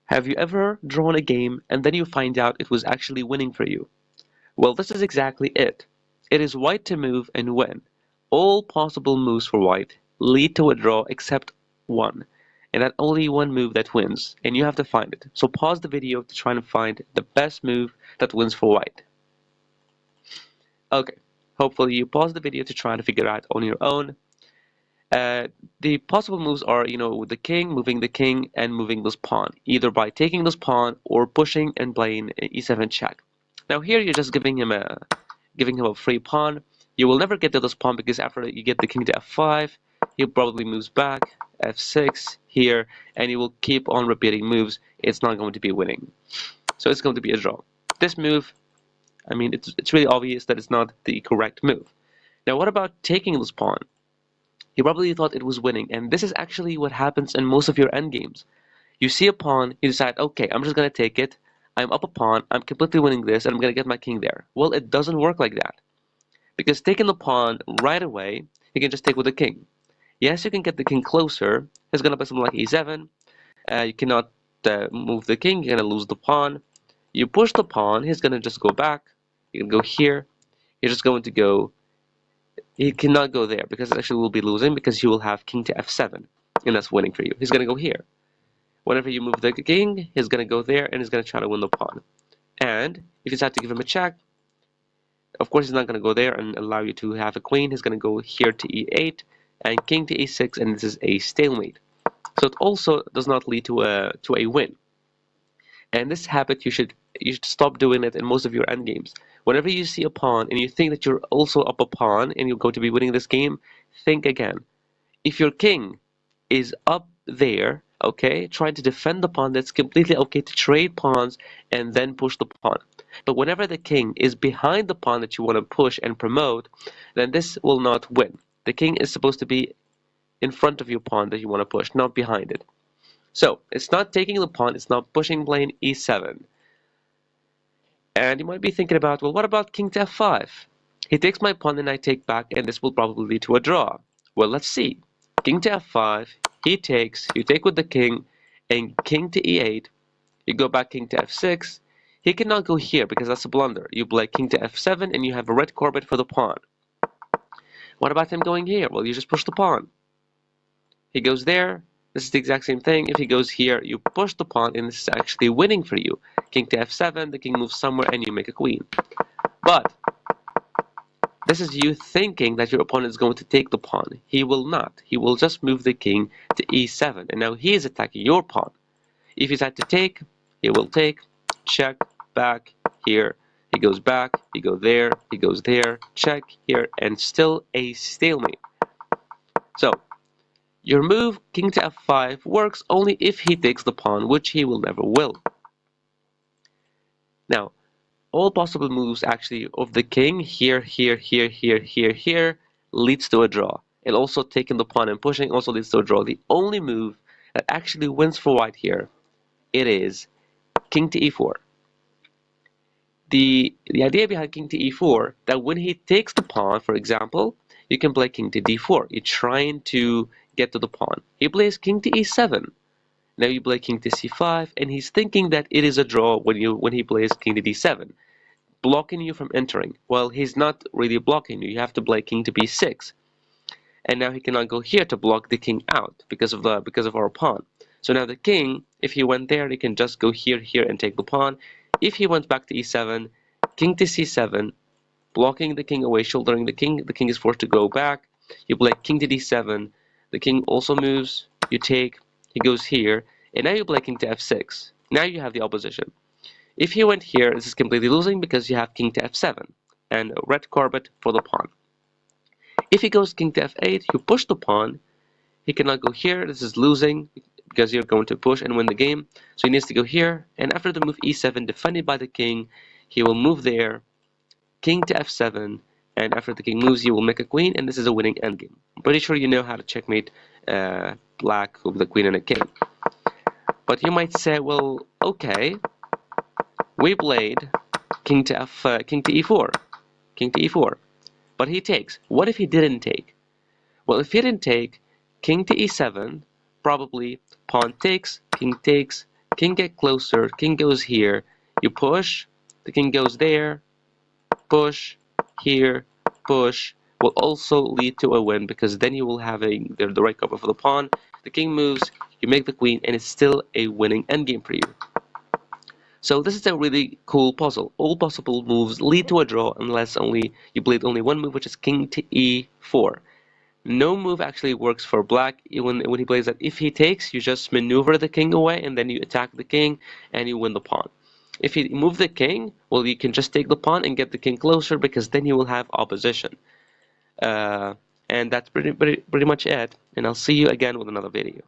Have you ever drawn a game and then you find out it was actually winning for you? Well, this is exactly it. It is white to move and win. All possible moves for white lead to a draw except one, and that only one move that wins, and you have to find it. So pause the video to try and find the best move that wins for white. Okay, hopefully you pause the video to try to figure out on your own. The possible moves are, with the king, moving the king, and moving this pawn, either by taking this pawn or pushing and playing e7 check. Now here you're just giving him a free pawn. You will never get to this pawn because after you get the king to f5, he probably moves back, f6 here, and he will keep on repeating moves. It's not going to be winning. So it's going to be a draw. This move, I mean, it's really obvious that it's not the correct move. Now what about taking this pawn? You probably thought it was winning, and this is actually what happens in most of your endgames. You see a pawn, you decide, okay, I'm just going to take it. I'm up a pawn, I'm completely winning this, and I'm going to get my king there. Well, it doesn't work like that. Because taking the pawn right away, you can just take with the king. Yes, you can get the king closer. He's going to play something like e7. You cannot move the king, you're going to lose the pawn. You push the pawn, he's going to just go back. You can go here. You're just going to go. He cannot go there because it actually will be losing because you will have king to f7. And that's winning for you. He's going to go here. Whenever you move the king, he's going to go there and he's going to try to win the pawn. And if you decide to give him a check, of course he's not going to go there and allow you to have a queen. He's going to go here to e8 and king to e6, and this is a stalemate. So it also does not lead to a win. And this habit you should stop doing it in most of your endgames. Whenever you see a pawn and you think that you're also up a pawn and you're going to be winning this game, think again. If your king is up there, okay, trying to defend the pawn, that's completely okay to trade pawns and then push the pawn. But whenever the king is behind the pawn that you want to push and promote, then this will not win. The king is supposed to be in front of your pawn that you want to push, not behind it. So it's not taking the pawn, it's not pushing playing e7. And you might be thinking about, well, what about king to f5? He takes my pawn and I take back, and this will probably lead to a draw. Well, let's see. King to f5, he takes, you take with the king, and king to e8, you go back king to f6. He cannot go here because that's a blunder. You play king to f7 and you have a red carpet for the pawn. What about him going here? Well, you just push the pawn. He goes there. This is the exact same thing. If he goes here, you push the pawn, and this is actually winning for you. King to f7, the king moves somewhere, and you make a queen. But this is you thinking that your opponent is going to take the pawn. He will not. He will just move the king to e7, and now he is attacking your pawn. If he decides to take, he will take, check, back, here. He goes back, he goes there, check, here, and still a stalemate. So, your move, king to f5, works only if he takes the pawn, which he will never will. Now, all possible moves actually of the king, here, leads to a draw. And also taking the pawn and pushing also leads to a draw. The only move that actually wins for white here, it is king to e4. The idea behind king to e4, that when he takes the pawn, for example, you can play king to d4. You're trying to get to the pawn. He plays king to e7. Now you play king to c5, and he's thinking that it is a draw when he plays king to d7, blocking you from entering. Well, he's not really blocking you. You have to play king to b6, and now he cannot go here to block the king out because of our pawn. So now the king, if he went there, he can just go here, and take the pawn. If he went back to e7, king to c7, blocking the king away, shouldering the king is forced to go back. You play king to d7, the king also moves, you take, he goes here, and now you play king to f6. Now you have the opposition. If he went here, this is completely losing because you have king to f7 and a red carpet for the pawn. If he goes king to f8, you push the pawn. He cannot go here. This is losing because you're going to push and win the game. So he needs to go here. And after the move e7, defended by the king, he will move there, king to f7. And after the king moves, you will make a queen, and this is a winning endgame. I'm pretty sure you know how to checkmate black with the queen and a king. But you might say, well, okay, we played king to e4, king to e4, but he takes. What if he didn't take? Well, if he didn't take, king to e7, probably pawn takes, king get closer, king goes here, you push, the king goes there, push, here, push, will also lead to a win because then you will have the right cover for the pawn, the king moves, you make the queen, and it's still a winning endgame for you. So this is a really cool puzzle. All possible moves lead to a draw unless only you played only one move, which is king to e4. No move actually works for black when he plays that. If he takes, you just maneuver the king away and then you attack the king and you win the pawn. If he move the king, well, you can just take the pawn and get the king closer because then you will have opposition. And that's pretty much it. And I'll see you again with another video.